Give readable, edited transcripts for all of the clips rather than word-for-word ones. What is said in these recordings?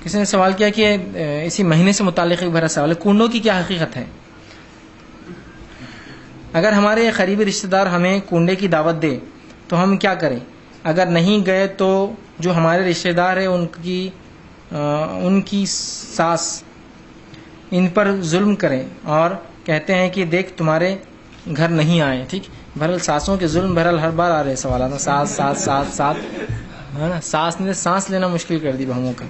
کسی نے سوال کیا کہ اسی مہینے سے متعلق ایک بڑا سوال ہے، کنڈوں کی کیا حقیقت ہے؟ اگر ہمارے قریبی رشتہ دار ہمیں کنڈے کی دعوت دے تو ہم کیا کریں؟ اگر نہیں گئے تو جو ہمارے رشتہ دار ہیں ان کی ساس ان پر ظلم کریں اور کہتے ہیں کہ دیکھ تمہارے گھر نہیں آئے. ٹھیک، بہرحال ساسوں کے ظلم بہرحال ہر بار آ رہے سوالات، ساس ہے نا، ساس نے سانس لینا مشکل کر دی بہوؤں کا.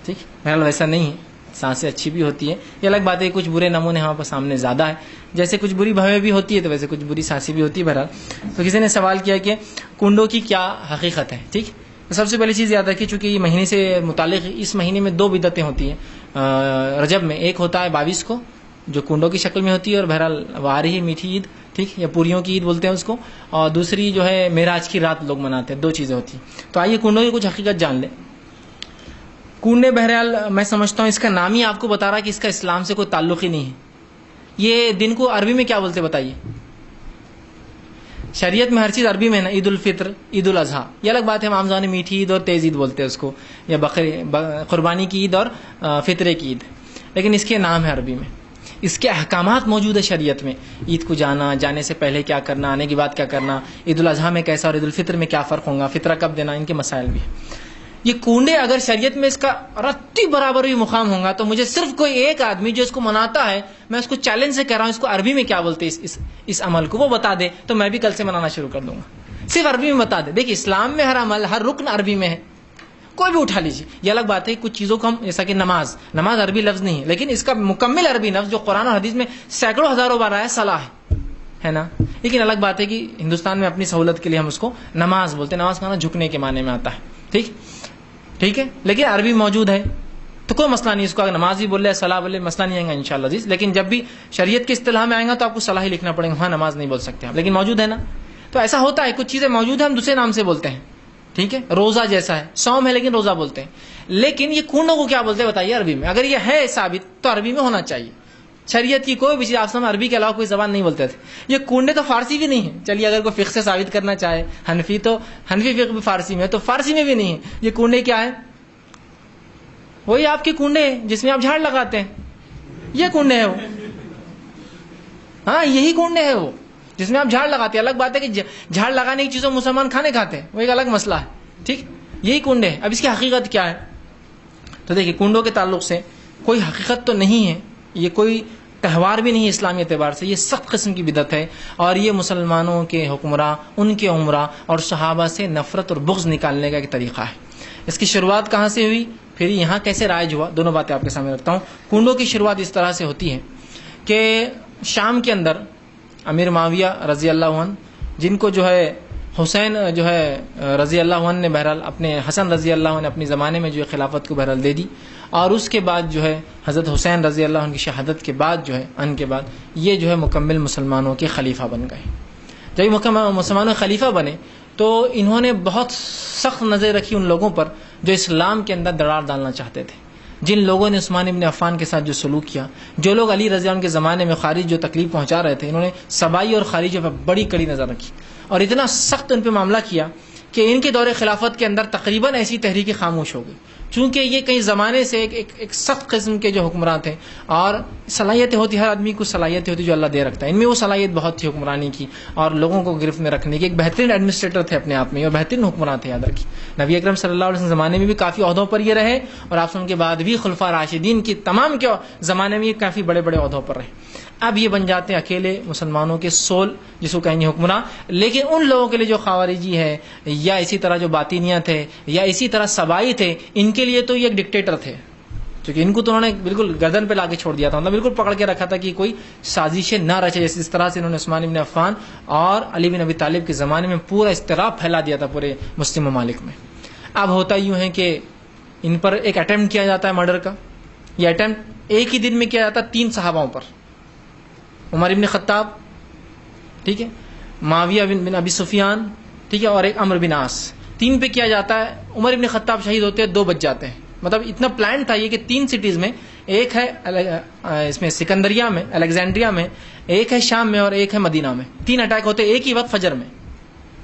ٹھیک، بہرحال ویسا نہیں ہے، سانسیں اچھی بھی ہوتی ہیں. یہ الگ بات ہے، کچھ برے نمونے ہمارے پاس سامنے زیادہ ہے، جیسے کچھ بری بہویں بھی ہوتی ہے تو ویسے کچھ بری سانسیں بھی ہوتی ہے. بہرحال تو کسی نے سوال کیا کہ کنڈوں کی کیا حقیقت ہے. ٹھیک، سب سے پہلی چیز یاد ہے کہ چونکہ یہ مہینے سے متعلق اس مہینے میں 2 بدعتیں ہوتی ہیں رجب میں. ایک ہوتا ہے 22 کو جو کنڈوں کی شکل میں ہوتی ہے، اور بہرحال وہ آ رہی ہے میٹھی عید، ٹھیک، یا پوریوں کی عید بولتے ہیں اس کو، اور دوسری جو ہے معراج کی رات لوگ مناتے ہیں. 2 چیزیں ہوتی ہیں. تو آئیے کنڈوں کی کچھ حقیقت جان لیں. کنڈے بہرحال میں سمجھتا ہوں اس کا نام ہی آپ کو بتا رہا ہے کہ اس کا اسلام سے کوئی تعلق ہی نہیں ہے. یہ دن کو عربی میں کیا بولتے بتائیے؟ شریعت میں ہر چیز عربی میں ہے نا. عید الفطر، عید الاضحیٰ، یہ الگ بات ہے، ہم عام زبان میں میٹھی عید اور تیز عید بولتے ہیں اس کو، یا قربانی کی عید اور فطرے کی عید، لیکن اس کے نام ہے عربی میں. اس کے احکامات موجود ہے شریعت میں. عید کو جانے سے پہلے کیا کرنا، آنے کے بعد کیا کرنا، عید الاضحیٰ میں کیسا اور عید الفطر میں کیا فرق ہوگا، فطرہ کب دینا، ان کے مسائل بھی ہیں. یہ کنڈے اگر شریعت میں اس کا رتی برابر بھی مقام ہوگا تو مجھے صرف کوئی ایک آدمی جو اس کو مناتا ہے، میں اس کو چیلنج سے کہہ رہا ہوں اس کو عربی میں کیا بولتے ہیں اس عمل کو، وہ بتا دے تو میں بھی کل سے منانا شروع کر دوں گا. صرف عربی میں بتا دے. دیکھیے اسلام میں ہر عمل، ہر رکن عربی میں ہے، کوئی بھی اٹھا لیجیے. یہ الگ بات ہے کچھ چیزوں کو ہم، جیسا کہ نماز عربی لفظ نہیں ہے، لیکن اس کا مکمل عربی لفظ جو قرآن اور حدیث میں سینکڑوں ہزاروں بار آیا صلاح ہے نا. لیکن الگ بات ہے کہ ہندوستان میں اپنی سہولت کے لیے ہم اس کو نماز بولتے ہیں. نماز کہنا جھکنے کے معنی میں آتا ہے. ٹھیک ہے، لیکن عربی موجود ہے تو کوئی مسئلہ نہیں. اس کو اگر نماز بھی بول رہے، صلاح بول رہے، مسئلہ نہیں آئے گا انشاءاللہ عزیز. لیکن جب بھی شریعت کی اصطلاح میں آئے گا تو آپ کو صلاح ہی لکھنا پڑے گا، وہاں نماز نہیں بول سکتے آپ، لیکن موجود ہے نا. تو ایسا ہوتا ہے کچھ چیزیں موجود ہیں ہم دوسرے نام سے بولتے ہیں. ٹھیک ہے، روزہ جیسا ہے، صوم ہے لیکن روزہ بولتے ہیں. لیکن یہ کنڈوں کو کیا بولتے ہیں بتائیے عربی میں؟ اگر یہ ہے ثابت تو عربی میں ہونا چاہیے. شریعت کی کوئی بھی چیز آپ عربی کے علاوہ کوئی زبان نہیں بولتے تھے. یہ کنڈے تو فارسی بھی نہیں ہے. چلیے اگر کوئی فقہ سے ثابت کرنا چاہے، حنفی فقہ بھی فارسی میں ہے، تو فارسی میں بھی نہیں ہے. یہ کنڈے کیا ہے؟ وہی آپ کے کنڈے ہیں جس میں آپ جھاڑ لگاتے ہیں، یہ کنڈے ہیں وہ. ہاں یہی کنڈے ہیں وہ جس میں آپ جھاڑ لگاتے ہیں. الگ بات ہے کہ جھاڑ لگانے کی چیزوں مسلمان کھانے کھاتے ہیں، وہ ایک الگ مسئلہ ہے. ٹھیک، یہی کنڈے ہیں. اب اس کی حقیقت کیا ہے؟ تو دیکھیے کنڈوں کے تعلق سے کوئی حقیقت تو نہیں ہے، یہ کوئی تہوار بھی نہیں ہے اسلامی اعتبار سے. یہ سخت قسم کی بدعت ہے، اور یہ مسلمانوں کے حکمراں، ان کے عمرہ اور صحابہ سے نفرت اور بغض نکالنے کا ایک طریقہ ہے. اس کی شروعات کہاں سے ہوئی، پھر یہاں کیسے رائج ہوا، دونوں باتیں آپ کے سامنے رکھتا ہوں. کنڈوں کی شروعات اس طرح سے ہوتی ہے کہ شام کے اندر امیر معاویہ رضی اللہ عنہ، جن کو جو ہے حسین جو ہے رضی اللہ عنہ نے بہرحال اپنے حسن رضی اللہ عنہ نے اپنے زمانے میں جو ہے خلافت کو بہرحال دے دی، اور اس کے بعد جو ہے حضرت حسین رضی اللہ عنہ کی شہادت کے بعد جو ہے ان کے بعد یہ جو ہے مکمل مسلمانوں کے خلیفہ بن گئے. جب مکمل مسلمانوں کے خلیفہ بنے تو انہوں نے بہت سخت نظر رکھی ان لوگوں پر جو اسلام کے اندر دراڑ ڈالنا چاہتے تھے. جن لوگوں نے عثمان ابن عفان کے ساتھ جو سلوک کیا، جو لوگ علی رضی اللہ عنہ کے زمانے میں خارج جو تکلیف پہنچا رہے تھے، انہوں نے سبائی اور خارجیوں پر بڑی کڑی نظر رکھی اور اتنا سخت ان پہ معاملہ کیا کہ ان کے دور خلافت کے اندر تقریباً ایسی تحریکیں خاموش ہو گئی. چونکہ یہ کئی زمانے سے ایک سخت قسم کے جو حکمران تھے، اور صلاحیتیں ہوتی، ہر آدمی کو صلاحیتیں ہوتی جو اللہ دے رکھتا ہے. ان میں وہ صلاحیت بہت تھی حکمرانی کی اور لوگوں کو گرفت میں رکھنے کی. ایک بہترین ایڈمنسٹریٹر تھے اپنے آپ میں اور بہترین حکمران تھے. یاد رکھیے نبی اکرم صلی اللہ علیہ وسلم زمانے میں بھی کافی عہدوں پر یہ رہے، اور آپ کے بعد بھی خلفاء راشدین کی تمام کے زمانے میں یہ کافی بڑے بڑے عہدوں پر رہے. اب یہ بن جاتے ہیں اکیلے مسلمانوں کے سول، جس کو کہیں گے حکمراں. لیکن ان لوگوں کے لیے جو خوارجی ہے، یا اسی طرح جو باطینیہ تھے، یا اسی طرح سبائی تھے، ان کے لیے تو یہ ایک ڈکٹیٹر تھے. کیونکہ ان کو تو انہوں نے بالکل گردن پہ لا کے چھوڑ دیا تھا، مطلب بالکل پکڑ کے رکھا تھا کہ کوئی سازشیں نہ رچے. جیسے اس طرح سے انہوں نے عثمان بن عفان اور علی بن ابی طالب کے زمانے میں پورا اضطراب پھیلا دیا تھا پورے مسلم ممالک میں. اب ہوتا یوں ہے کہ ان پر ایک اٹیمپٹ کیا جاتا ہے مرڈر کا. یہ اٹیمپٹ ایک ہی دن میں کیا جاتا ہے 3 صحاباؤں پر، عمر ابن خطاب، ٹھیک ہے، معاویہ بن ابی سفیان، ٹھیک ہے، اور ایک عمرو بن عاص. 3 پہ کیا جاتا ہے. عمر ابن خطاب شہید ہوتے ہیں، 2 بچ جاتے ہیں. مطلب اتنا پلان تھا یہ کہ 3 سٹیز میں، ایک ہے اس میں سکندریہ میں، الیگزینڈریا میں، ایک ہے شام میں، اور ایک ہے مدینہ میں. 3 اٹیک ہوتے ایک ہی وقت فجر میں.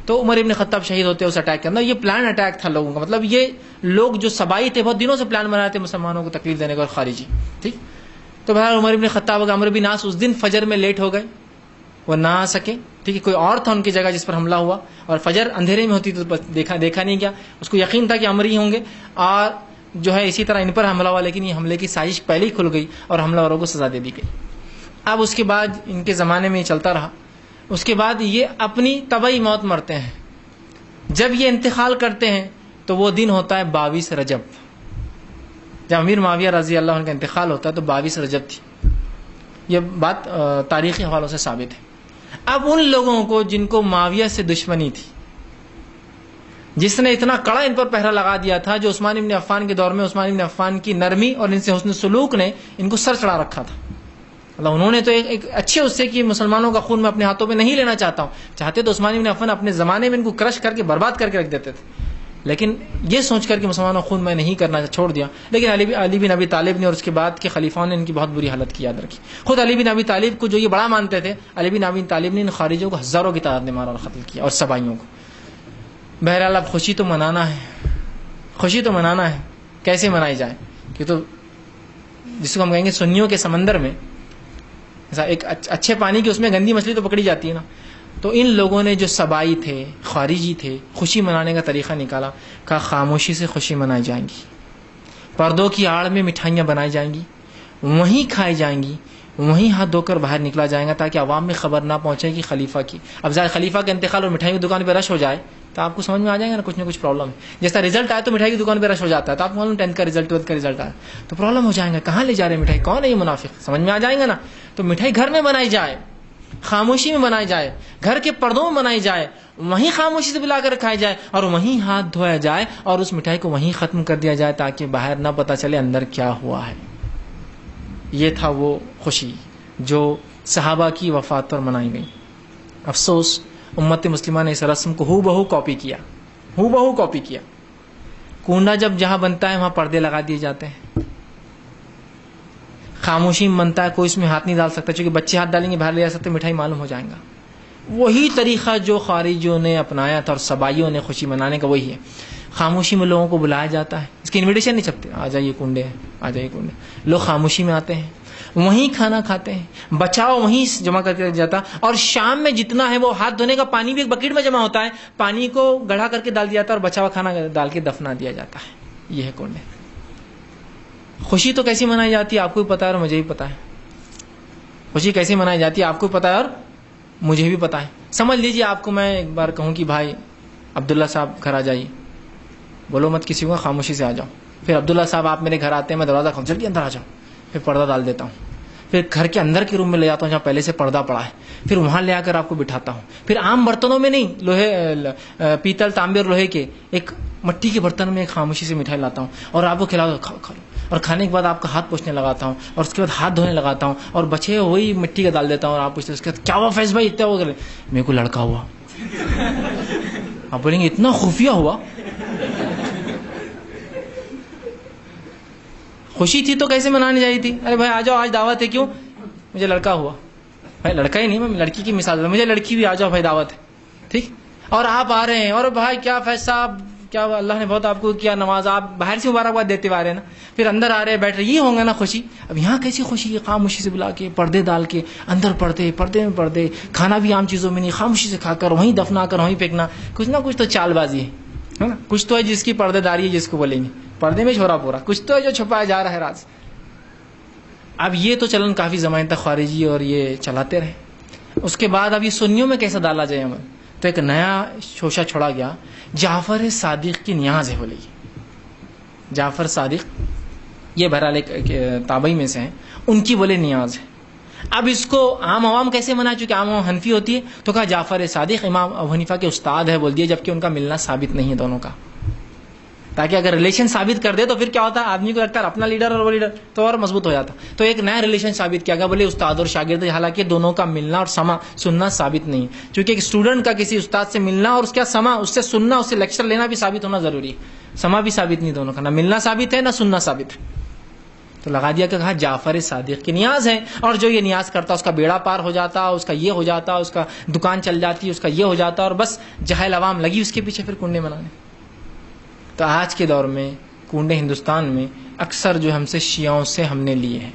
تو عمر ابن خطاب شہید ہوتے ہیں اس اٹیک کے اندر. یہ پلان اٹیک تھا لوگوں کا, مطلب یہ لوگ جو سبائی تھے بہت دنوں سے پلان بناتے تھے مسلمانوں کو تکلیف دینے کا, اور خارجی. ٹھیک, تو بہرحال عمر ابن خطاب عمرو بن عاص اس دن فجر میں لیٹ ہو گئے, وہ نہ آ سکے. ٹھیک ہے, کوئی اور تھا ان کی جگہ جس پر حملہ ہوا, اور فجر اندھیرے میں ہوتی تو دیکھا نہیں گیا. اس کو یقین تھا کہ عمر ہی ہوں گے, اور جو ہے اسی طرح ان پر حملہ ہوا, لیکن یہ حملے کی سازش پہلے ہی کھل گئی اور حملہ آوروں کو سزا دے دی گئی. اب اس کے بعد ان کے زمانے میں یہ چلتا رہا. اس کے بعد یہ اپنی طبعی موت مرتے ہیں. جب یہ انتقال کرتے ہیں تو وہ دن ہوتا ہے 22 رجب. جب امیر معاویہ رضی اللہ عنہ کا انتقال ہوتا ہے تو 22 رجب تھی. یہ بات تاریخی حوالوں سے ثابت ہے. اب ان لوگوں کو جن کو معاویہ سے دشمنی تھی, جس نے اتنا کڑا ان پر پہرا لگا دیا تھا, جو عثمان بن عفان کے دور میں عثمان بن عفان کی نرمی اور ان سے حسن سلوک نے ان کو سر چڑھا رکھا تھا. اللہ, انہوں نے تو ایک اچھے اس سے کہ مسلمانوں کا خون میں اپنے ہاتھوں پہ نہیں لینا چاہتا ہوں, چاہتے تو عثمان بن عفان اپنے زمانے میں ان کو کرش کر کے برباد کر کے رکھ دیتے تھے, لیکن یہ سوچ کر کہ مسلمانوں کا خون میں نہیں کرنا چھوڑ دیا. لیکن علی بن ابی طالب نے اور اس کے بعد کے خلیفاؤں نے ان کی بہت بری حالت کی یاد رکھی. خود علی بن ابی طالب کو جو یہ بڑا مانتے تھے, علی بن ابی طالب نے ان خارجوں کو ہزاروں کی تعداد میں مارا اور قتل کیا, اور سبائیوں کو. بہرحال اب خوشی تو منانا ہے, خوشی تو منانا ہے. کیسے منائی جائے؟ کہ تو جس کو ہم کہیں گے سنیوں کے سمندر میں ایک اچھے پانی کی اس میں گندی مچھلی تو پکڑی جاتی ہے نا. تو ان لوگوں نے جو سبائی تھے, خارجی تھے, خوشی منانے کا طریقہ نکالا. کہا خاموشی سے خوشی منائی جائیں گی, پردوں کی آڑ میں مٹھائیاں بنائی جائیں گی, وہیں کھائی جائیں گی, وہیں ہاتھ دھو کر باہر نکلا جائے گا, تاکہ عوام میں خبر نہ پہنچے کہ خلیفہ کی. اب ظاہر خلیفہ کا انتقال اور مٹھائی کی دکان پہ رش ہو جائے تو آپ کو سمجھ میں آ جائے گا نا کچھ نہ کچھ پرابلم ہے. جیسا رزلٹ آئے تو مٹھائی کی دکان پہ رش ہو جاتا ہے, تو آپ کو معلوم 10th کا رزلٹ 12th کا رزلٹ آیا تو پرابلم ہو جائے گا, کہاں لے جا رہے ہیں مٹھائی, کون ہے یہ منافق, سمجھ میں آ جائے گا نا. تو مٹھائی گھر میں بنائی جائے, خاموشی میں بنائی جائے, گھر کے پردوں میں بنائی جائے, وہیں خاموشی سے بلا کر کھائی جائے, اور وہیں ہاتھ دھویا جائے, اور اس مٹھائی کو وہیں ختم کر دیا جائے تاکہ باہر نہ پتہ چلے اندر کیا ہوا ہے. یہ تھا وہ خوشی جو صحابہ کی وفات پر منائی گئی. افسوس امت مسلمہ نے اس رسم کو ہو بہو کاپی کیا, ہو بہو کاپی کیا. کنڈا جب جہاں بنتا ہے وہاں پردے لگا دیے جاتے ہیں. خاموشی میں بنتا ہے, کوئی اس میں ہاتھ نہیں ڈال سکتا, چونکہ بچے ہاتھ ڈالیں گے باہر لے جا سکتے, مٹھائی معلوم ہو جائے گا. وہی طریقہ جو خارجیوں نے اپنایا تھا اور سبائیوں نے خوشی منانے کا, وہی ہے. خاموشی میں لوگوں کو بلایا جاتا ہے, اس کی انویٹیشن نہیں چھپتے, آ جائیے کنڈے, آ جائیے کنڈے. لوگ خاموشی میں آتے ہیں, وہیں کھانا کھاتے ہیں, بچاؤ وہیں جمع کر کے جاتا, اور شام میں جتنا ہے وہ ہاتھ دھونے کا پانی بھی ایک بکیٹ میں جمع ہوتا ہے, پانی کو گڑھا کر کے ڈال دیا جاتا ہے, اور بچا ہوا کھانا ڈال کے دفنا دیا جاتا ہے. یہ ہے کنڈے. خوشی تو کیسی منائی جاتی ہے آپ کو بھی پتا ہے اور مجھے بھی پتا ہے. خوشی کیسے منائی جاتی ہے آپ کو بھی پتا ہے اور مجھے بھی پتا ہے. سمجھ لیجیے آپ کو میں ایک بار کہوں کہ بھائی عبداللہ صاحب گھر آ جائیے, بولو مت کسی کو, خاموشی سے آ جاؤ. پھر عبداللہ صاحب آپ میرے گھر آتے ہیں, میں دروازہ کھول, جلدی اندر آ جاؤ. پھر پردہ ڈال دیتا ہوں, پھر گھر کے اندر کے روم میں لے جاتا ہوں جہاں پہلے سے پردہ پڑا ہے, پھر وہاں لے آ کر آپ کو بٹھاتا ہوں. پھر عام برتنوں میں نہیں, لوہے پیتل تانبے اور لوہے کے ایک مٹی کے برتن میں ایک خاموشی سے مٹھائی لاتا ہوں, اور آپ کو کھلاتا ہوں, کھا لو. اور کھانے کے بعد آپ کا ہاتھ پوچھنے لگاتا ہوں, اور اس کے بعد ہاتھ دھونے لگاتا ہوں, اور بچے وہی مٹی کا ڈال دیتا ہوں, اور آپ پوچھتے اس کے بعد کیا ہوا فیض بھائی اتنا ہو گئے, میرے کو لڑکا ہوا. آپ بولیں گے اتنا خفیہ ہوا. خوشی تھی تو کیسے منانی چاہیے تھی, ارے بھائی آ جاؤ آج دعوت ہے, کیوں, مجھے لڑکا ہوا. بھائی لڑکا ہی نہیں, میں لڑکی کی مثال, مجھے لڑکی بھی, آ جاؤ بھائی دعوت ہے, ٹھیک. اور آپ آ رہے ہیں, اور بھائی کیا فیض صاحب, کیا اللہ نے بہت آپ کو کیا نواز, آپ باہر سے مبارکباد دیتے ہوئے آ رہے ہیں نا, پھر اندر آ رہے بیٹھ رہے, یہ ہوں گا نا خوشی. اب یہاں کیسی خوشی ہے, خاموشی سے بلا کے, پردے ڈال کے, اندر پردے, پردے میں پردے, کھانا بھی عام چیزوں میں نہیں, خاموشی سے کھا کر وہیں دفنا کر وہیں پھینکنا. کچھ نہ کچھ تو چال بازی ہے نا, کچھ تو ہے جس کی پردے داری ہے, جس کو بولیں گے پردے میں چھوڑا پورا, کچھ تو ہے جو چھپایا جا رہا ہے راز. اب یہ تو چلن کافی زمانے تک خارجی اور یہ چلاتے رہے. اس کے بعد اب یہ سنیوں میں کیسا ڈالا جائے عمل, تو ایک نیا شوشہ چھوڑا گیا, جعفر صادق کی نیاز ہے. بولے جعفر صادق, یہ بہرحال ایک تابعی میں سے ہیں, ان کی بولے نیاز ہے. اب اس کو عام عوام کیسے منائے, چونکہ عام عوام حنفی ہوتی ہے, تو کہا جعفر صادق امام ابو حنیفہ کے استاد ہے بول دیے, جبکہ ان کا ملنا ثابت نہیں ہے دونوں کا, تاکہ اگر ریلیشن ثابت کر دے تو پھر کیا ہوتا ہے, آدمی کو لگتا ہے اپنا لیڈر اور وہ لیڈر, تو اور مضبوط ہو جاتا. تو ایک نیا ریلیشن ثابت کیا گیا, بولے استاد اور شاگرد, حالانکہ دونوں کا ملنا اور سننا ثابت نہیں ہے, چونکہ ایک اسٹوڈنٹ کا کسی استاد سے ملنا اور اس کا اس سے سننا, اس سے لیکچر لینا بھی ثابت ہونا ضروری ہے. سما بھی ثابت نہیں دونوں کا, نہ ملنا ثابت ہے نہ سننا ثابت ہے. تو لگا دیا کہ کہا جعفر صادق کی نیاز ہے، اور جو یہ نیاز کرتا اس کا بیڑا پار ہو جاتا، اس کا یہ ہو جاتا، اس کا دکان چل جاتی، اس کا یہ ہو جاتا، اور بس جاہل عوام لگی اس کے پیچھے پھر کنڈے بنانے. تو آج کے دور میں کنڈے ہندوستان میں اکثر جو ہم سے شیعوں سے ہم نے لیے ہیں.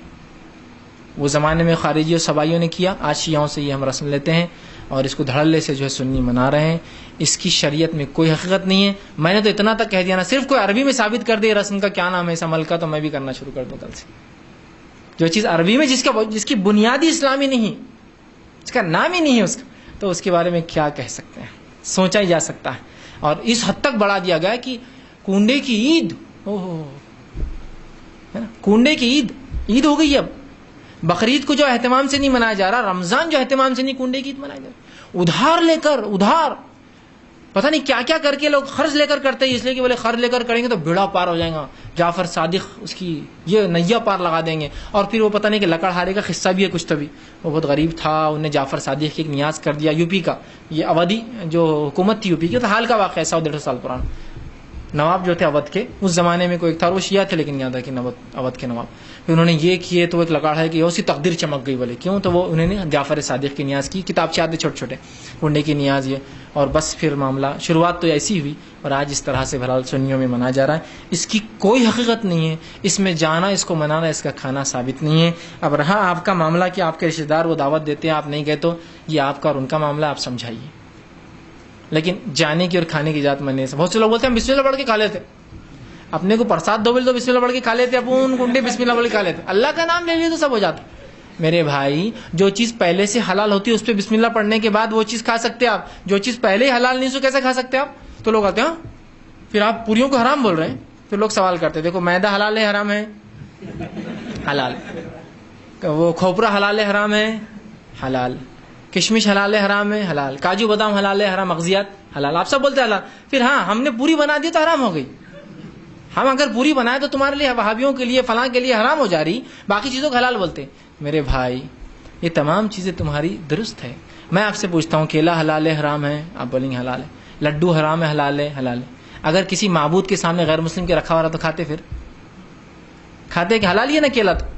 وہ زمانے میں خارجی اور سبائیوں نے کیا، آج شیعوں سے یہ ہم رسم لیتے ہیں اور اس کو دھڑلے سے جو ہے سنی منا رہے ہیں. اس کی شریعت میں کوئی حقیقت نہیں ہے. میں نے تو اتنا تک کہہ دیا نا، صرف کوئی عربی میں ثابت کر دے رسم کا کیا نام ہے اس عمل کا، تو میں بھی کرنا شروع کر دوں کل سے. جو چیز عربی میں جس کی بنیادی اسلامی نہیں، اس کا نام ہی نہیں ہے اس کا، تو اس کے بارے میں کیا کہہ سکتے ہیں، سوچا ہی جا سکتا ہے. اور اس حد تک بڑھا دیا گیا کہ کنڈے کی عید، کنڈے کی عید ہو گئی. اب بقرعید کو جو اہتمام سے نہیں منایا جا رہا، رمضان جو اہتمام سے نہیں، کنڈے کی عید منایا جا رہا. ادھار لے کر، ادھار پتہ نہیں کیا کیا کر کے لوگ قرض لے کر کرتے ہیں، اس لیے کہ بولے قرض لے کر کریں گے تو بیڑا پار ہو جائے گا، جعفر صادق اس کی یہ نیا پار لگا دیں گے. اور پھر وہ پتہ نہیں کہ لکڑہارے کا قصہ بھی ہے کچھ. تبھی وہ بہت غریب تھا، انہوں نے جعفر صادق کی ایک نیاز کر دیا. یو پی کا یہ اودھی جو حکومت تھی یو پی کی، تو حال کا واقعہ ہے 100-150 سال پرانا. نواب جو تھے اودھ کے، اس زمانے میں کوئی ایک تھا، وہ شیعہ تھے لیکن یاد ہے کہ اودھ کے نواب. پھر انہوں نے یہ کیے تو ایک لکاڑ ہے کہ اسی تقدیر چمک گئی. بولے کیوں؟ تو وہ انہوں نے جعفر صادق کی نیاز کی، کتابچے آتے چھوٹے چھوٹے، کنڈے کی نیاز یہ. اور بس پھر معاملہ شروعات تو ایسی ہوئی، اور آج اس طرح سے بہرحال سنیوں میں منایا جا رہا ہے. اس کی کوئی حقیقت نہیں ہے، اس میں جانا، اس کو منانا، اس کا کھانا ثابت نہیں ہے. اب رہا آپ کا معاملہ کہ آپ کے رشتے دار وہ دعوت دیتے ہیں، آپ نہیں گئے، تو یہ آپ کا اور ان کا معاملہ، آپ سمجھائیے. لیکن جانے کی اور کھانے کی ذات میں نہیں. بہت سے لوگ بولتے ہیں ہم بسم اللہ پڑھ کے کھا لیتے، اپنے کو پرساد دو بل تو بسم اللہ پڑھ کے کھا لیتے، اپن کنڈے بسم اللہ پڑھ کے کھا لیتے، اللہ کا نام لے لیے تو سب ہو جاتا. میرے بھائی، جو چیز پہلے سے حلال ہوتی ہے اس پہ بسم اللہ پڑھنے کے بعد وہ چیز کھا سکتے ہیں آپ. جو چیز پہلے ہی حلال نہیں، سو کیسے کھا سکتے آپ؟ تو لوگ آتے ہیں پھر آپ پوریوں کو حرام بول رہے ہیں. پھر لوگ سوال کرتے ہیں دیکھو میدا حلال ہے حرام ہے؟ حلال. وہ کھوپرا حلال ہے حرام ہے؟ حلال. کشمش حلال ہے حرام ہے؟ حلال. کاجو بادام حلال ہے حرام؟ مغزیات حلال. آپ سب بولتے ہیں حلال. پھر ہاں ہم نے پوری بنا دی تو حرام ہو گئی. ہم اگر پوری بنائے تو تمہارے لیے، وہابیوں کے لیے، فلاں کے لیے حرام ہو جا رہی، باقی چیزوں کو حلال بولتے. میرے بھائی، یہ تمام چیزیں تمہاری درست ہے. میں آپ سے پوچھتا ہوں کیلا حلال ہے حرام ہے؟ آپ بولیں گے حلال ہے. لڈو حرام ہے حلال ہے؟ حلال ہے. اگر کسی معبود کے سامنے غیر مسلم کے رکھا ہوا رہا تو کھاتے؟ پھر کھاتے کہ حلال ہی ہے نا کیلا؟ تو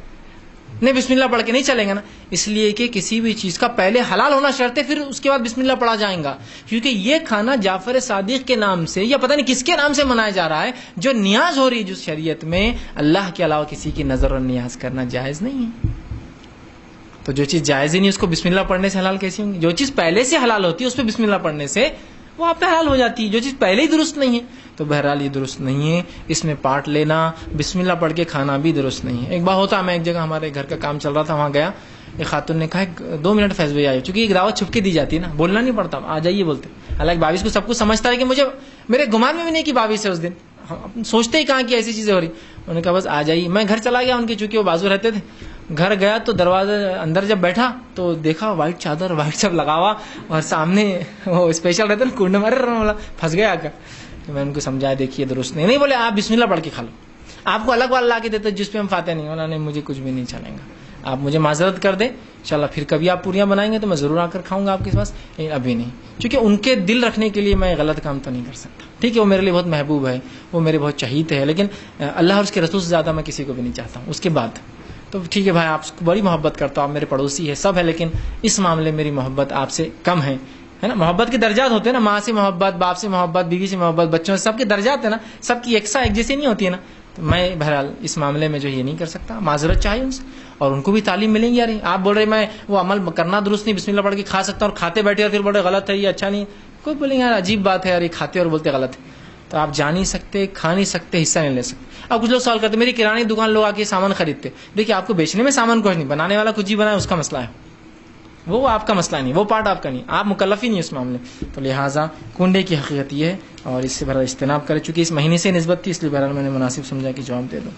نہیں، بسم اللہ پڑھ کے نہیں چلیں گے نا. اس لیے کہ کسی بھی چیز کا پہلے حلال ہونا شرط ہے، پھر اس کے بعد بسم اللہ پڑھا جائے گا. کیونکہ یہ کھانا جعفر صادق کے نام سے یا پتہ نہیں کس کے نام سے منایا جا رہا ہے. جو نیاز ہو رہی ہے جو شریعت میں، اللہ کے علاوہ کسی کی نظر اور نیاز کرنا جائز نہیں ہے. تو جو چیز جائز ہی نہیں اس کو بسم اللہ پڑھنے سے حلال کیسی ہوں گی؟ جو چیز پہلے سے حلال ہوتی ہے اس پہ بسم اللہ پڑھنے سے وہ آپ پہ حلال ہو جاتی ہے. جو چیز پہلے ہی درست نہیں ہے تو بہرحال یہ درست نہیں ہے. اس میں پارٹ لینا، بسم اللہ پڑھ کے کھانا بھی درست نہیں ہے. ایک بار ہوتا، میں ایک جگہ ہمارے گھر کا کام چل رہا تھا، وہاں گیا، ایک خاتون نے کہا 2 منٹ فیض بھائی آئے، چونکہ ایک دعوت چھپ کے دی جاتی ہے نا، بولنا نہیں پڑتا، آ جائیے بولتے. حالانکہ باویس کو سب کچھ سمجھتا ہے کہ مجھے میرے گمان میں بھی نہیں کہ باویس ہے اس دن، سوچتے ہی کہاں کہ ایسی چیزیں ہو رہی. انہوں نے کہا بس آ جائیے. میں گھر چلا گیا ان کے، چونکہ وہ بازو رہتے تھے. گھر گیا تو دروازے اندر جب بیٹھا تو دیکھا وائٹ چادر، وائٹ سب لگا ہوا، اور سامنے وہ اسپیشل رہتے نا کنڈ مارے، پھنس گیا آ کر. تو میں ان کو سمجھایا دیکھیے درست نہیں بولے آپ بسم اللہ پڑھ کے کھا لو. آپ کو الگ والا لا کے دیتے جس پہ ہم فاتح نہیں، والا نہیں، مجھے کچھ بھی نہیں چلے گا. آپ مجھے معذرت کر دیں انشاءاللہ، پھر کبھی آپ پوریاں بنائیں گے تو میں ضرور آ کر کھاؤں گا آپ کے پاس، لیکن ابھی نہیں، کیونکہ ان کے دل رکھنے کے لیے میں غلط کام تو نہیں کر سکتا. ٹھیک ہے، وہ میرے لیے بہت محبوب ہے، وہ میرے بہت چہیتے ہیں، لیکن اللہ اور اس کے رسول سے زیادہ میں کسی کو بھی نہیں چاہتا ہوں. اس کے بعد تو ٹھیک ہے بھائی، آپ کو بڑی محبت کرتا ہوں، آپ میرے پڑوسی ہے، سب ہے، لیکن اس معاملے میری محبت آپ سے کم ہے نا. محبت کے درجات ہوتے ہیں نا، ماں سے محبت، باپ سے محبت، بیوی سے محبت، بچوں سے، سب کے درجات ہیں نا، سب کی ایک جیسی نہیں ہوتی ہے نا. تو میں بہرحال اس معاملے میں جو یہ نہیں کر سکتا، معذرت چاہیے ان سے، اور ان کو بھی تعلیم ملیں گی. یار آپ بول رہے میں وہ عمل کرنا درست نہیں، بسم اللہ پڑھ کے کھا سکتا ہوں، اور کھاتے بیٹھے اور پھر بولے غلط ہے، یہ اچھا نہیں. کوئی بولیں گے یار عجیب بات ہے یار، یہ کھاتے اور بولتے غلط ہے. تو آپ جا نہیں سکتے، کھا نہیں سکتے، حصہ نہیں لے سکتے. اب کچھ لوگ سوال کرتے میری کرانے کی دکان لوگ آ کے سامان خریدتے. دیکھیے آپ کو بیچنے میں سامان کچھ نہیں، بنانے والا کچھ ہی بنائے اس کا مسئلہ ہے، وہ آپ کا مسئلہ نہیں، وہ پارٹ آپ کا نہیں، آپ مکلف ہی نہیں اس معاملے. تو لہٰذا کنڈے کی حقیقت یہ ہے، اور اس سے بہرحال اجتناب کرے. چونکہ اس مہینے سے نسبت تھی اس لیے بہرحال میں نے مناسب سمجھا کہ جواب دے دوں.